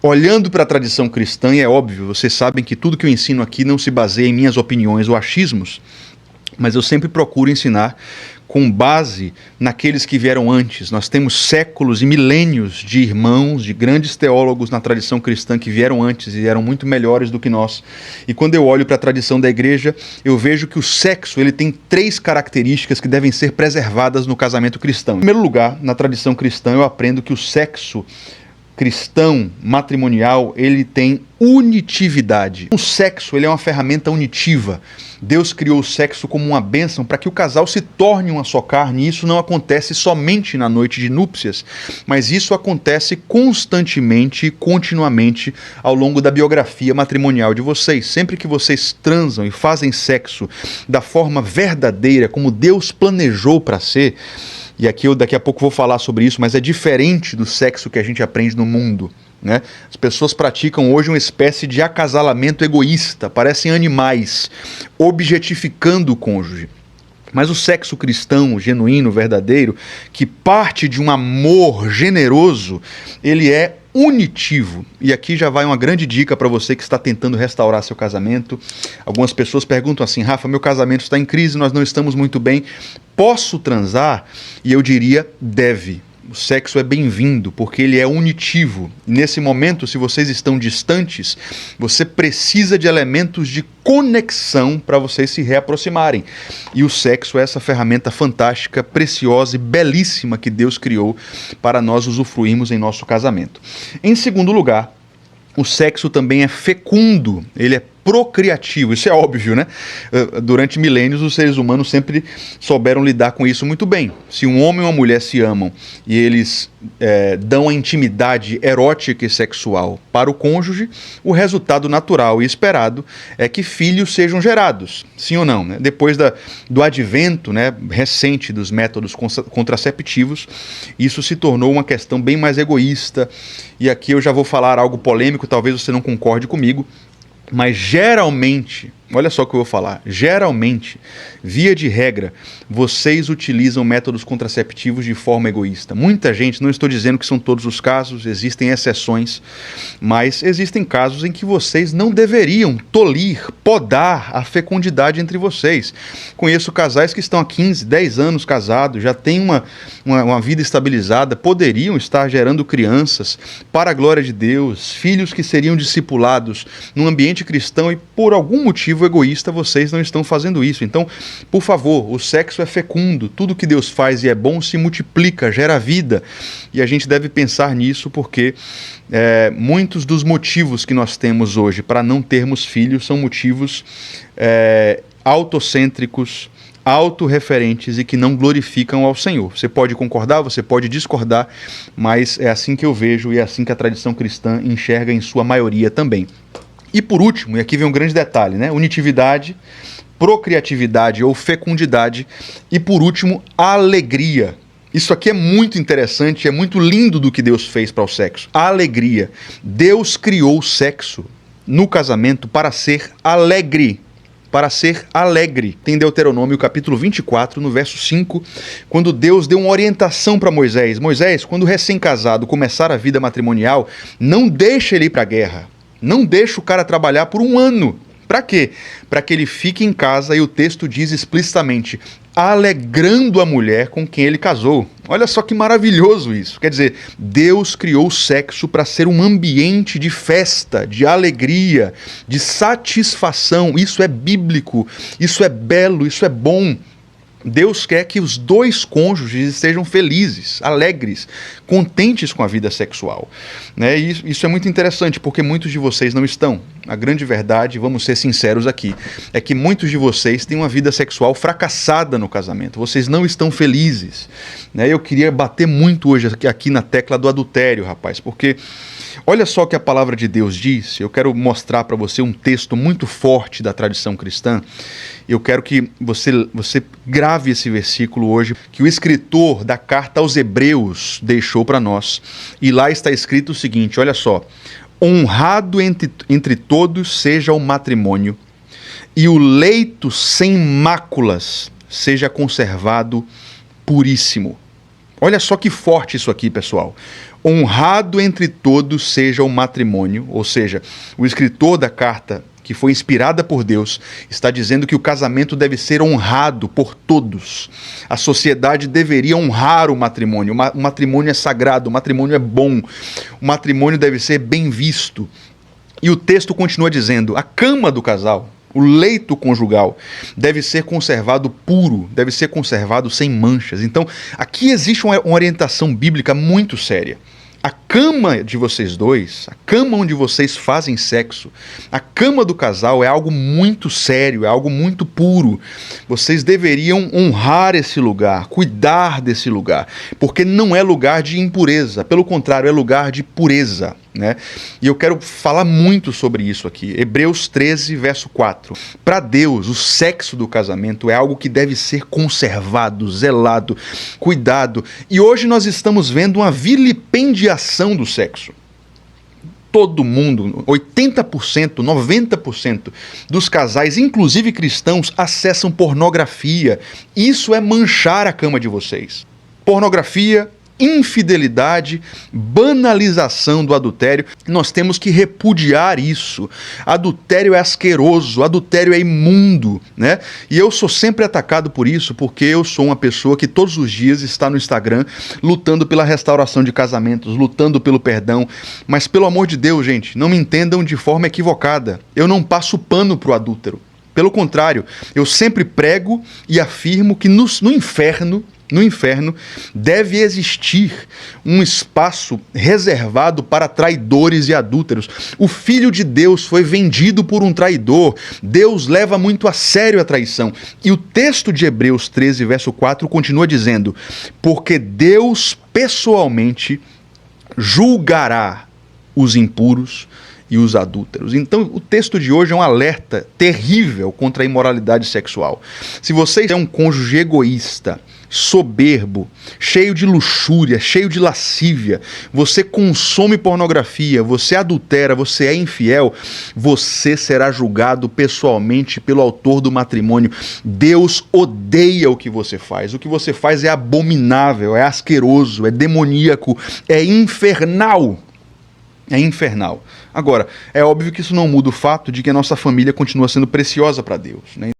Olhando para a tradição cristã, e é óbvio, vocês sabem que tudo que eu ensino aqui não se baseia em minhas opiniões ou achismos, mas eu sempre procuro ensinar com base naqueles que vieram antes. Nós temos séculos e milênios de irmãos, de grandes teólogos na tradição cristã que vieram antes e eram muito melhores do que nós. E quando eu olho para a tradição da igreja, eu vejo que o sexo ele tem 3 características que devem ser preservadas no casamento cristão. Em primeiro lugar, na tradição cristã eu aprendo que o sexo cristão, matrimonial, ele tem unitividade. O sexo ele é uma ferramenta unitiva. Deus criou o sexo como uma bênção para que o casal se torne uma só carne, e isso não acontece somente na noite de núpcias, mas isso acontece constantemente e continuamente ao longo da biografia matrimonial de vocês. Sempre que vocês transam e fazem sexo da forma verdadeira, como Deus planejou para ser, e aqui eu daqui a pouco vou falar sobre isso, mas é diferente do sexo que a gente aprende no mundo, né? As pessoas praticam hoje uma espécie de acasalamento egoísta, parecem animais, objetificando o cônjuge. Mas o sexo cristão, genuíno, verdadeiro, que parte de um amor generoso, ele é unitivo. E aqui já vai uma grande dica para você que está tentando restaurar seu casamento. Algumas pessoas perguntam assim: Rafa, meu casamento está em crise, nós não estamos muito bem, posso transar? E eu diria, deve. O sexo é bem-vindo, porque ele é unitivo. E nesse momento, se vocês estão distantes, você precisa de elementos de conexão para vocês se reaproximarem. E o sexo é essa ferramenta fantástica, preciosa e belíssima que Deus criou para nós usufruirmos em nosso casamento. Em segundo lugar, o sexo também é fecundo, ele é procriativo, isso é óbvio, né? Durante milênios os seres humanos sempre souberam lidar com isso muito bem. Se um homem e uma mulher se amam e eles dão a intimidade erótica e sexual para o cônjuge, o resultado natural e esperado é que filhos sejam gerados, sim ou não, né? Depois do advento, né, recente dos métodos contraceptivos, isso se tornou uma questão bem mais egoísta, e aqui eu já vou falar algo polêmico, talvez você não concorde comigo, mas geralmente, olha só o que eu vou falar, geralmente, via de regra, vocês utilizam métodos contraceptivos de forma egoísta. Muita gente, não estou dizendo que são todos os casos, existem exceções, mas existem casos em que vocês não deveriam tolir, podar a fecundidade entre vocês. Conheço casais que estão há 15, 10 anos casados, já têm uma vida estabilizada, poderiam estar gerando crianças para a glória de Deus, filhos que seriam discipulados num ambiente cristão, e por algum motivo egoísta vocês não estão fazendo isso. Então, por favor, o sexo é fecundo, tudo que Deus faz e é bom se multiplica, gera vida, e a gente deve pensar nisso porque muitos dos motivos que nós temos hoje para não termos filhos são motivos autocêntricos, autorreferentes e que não glorificam ao Senhor. Você pode concordar, você pode discordar, mas é assim que eu vejo e é assim que a tradição cristã enxerga em sua maioria também. E por último, e aqui vem um grande detalhe, né? Unitividade, procriatividade ou fecundidade, e por último, alegria. Isso aqui é muito interessante, é muito lindo do que Deus fez para o sexo. A alegria. Deus criou o sexo no casamento para ser alegre. Para ser alegre. Tem Deuteronômio capítulo 24, no verso 5, quando Deus deu uma orientação para Moisés. Moisés, quando recém-casado começar a vida matrimonial, não deixa ele ir para a guerra. Não deixa o cara trabalhar por 1 ano. Para quê? Para que ele fique em casa, e o texto diz explicitamente, alegrando a mulher com quem ele casou. Olha só que maravilhoso isso. Quer dizer, Deus criou o sexo para ser um ambiente de festa, de alegria, de satisfação. Isso é bíblico, isso é belo, isso é bom. Deus quer que os 2 cônjuges estejam felizes, alegres, contentes com a vida sexual, né? E isso é muito interessante, porque muitos de vocês não estão. A grande verdade, vamos ser sinceros aqui, é que muitos de vocês têm uma vida sexual fracassada no casamento. Vocês não estão felizes, né? Eu queria bater muito hoje aqui na tecla do adultério, rapaz, porque olha só o que a palavra de Deus diz. Eu quero mostrar para você um texto muito forte da tradição cristã. Eu quero que você grave esse versículo hoje, que o escritor da carta aos Hebreus deixou para nós. E lá está escrito o seguinte, olha só: honrado entre todos seja o matrimônio, e o leito sem máculas seja conservado puríssimo. Olha só que forte isso aqui, pessoal. Honrado entre todos seja o matrimônio, ou seja, o escritor da carta, que foi inspirada por Deus, está dizendo que o casamento deve ser honrado por todos. A sociedade deveria honrar o matrimônio. O matrimônio é sagrado, o matrimônio é bom, o matrimônio deve ser bem visto. E o texto continua dizendo: a cama do casal, o leito conjugal, deve ser conservado puro, deve ser conservado sem manchas. Então, aqui existe uma orientação bíblica muito séria. A cama de vocês dois, a cama onde vocês fazem sexo, a cama do casal é algo muito sério, é algo muito puro. Vocês deveriam honrar esse lugar, cuidar desse lugar, porque não é lugar de impureza, pelo contrário, é lugar de pureza, né? E eu quero falar muito sobre isso aqui. Hebreus 13, verso 4. Para Deus, o sexo do casamento é algo que deve ser conservado, zelado, cuidado. E hoje nós estamos vendo uma vilipendiação do sexo. Todo mundo, 80%, 90% dos casais, inclusive cristãos, acessam pornografia. Isso é manchar a cama de vocês. Pornografia, infidelidade, banalização do adultério. Nós temos que repudiar isso. Adultério é asqueroso, adultério é imundo, né? E eu sou sempre atacado por isso, porque eu sou uma pessoa que todos os dias está no Instagram lutando pela restauração de casamentos, lutando pelo perdão. Mas pelo amor de Deus, gente, não me entendam de forma equivocada. Eu não passo pano pro adúltero. Pelo contrário, eu sempre prego e afirmo que no inferno deve existir um espaço reservado para traidores e adúlteros. O Filho de Deus foi vendido por um traidor. Deus leva muito a sério a traição. E o texto de Hebreus 13, verso 4, continua dizendo: porque Deus pessoalmente julgará os impuros e os adúlteros. Então, o texto de hoje é um alerta terrível contra a imoralidade sexual. Se você é um cônjuge egoísta, soberbo, cheio de luxúria, cheio de lascívia, você consome pornografia, você adultera, você é infiel, você será julgado pessoalmente pelo autor do matrimônio. Deus odeia o que você faz. O que você faz é abominável, é asqueroso, é demoníaco, é infernal. É infernal. Agora, é óbvio que isso não muda o fato de que a nossa família continua sendo preciosa para Deus, né?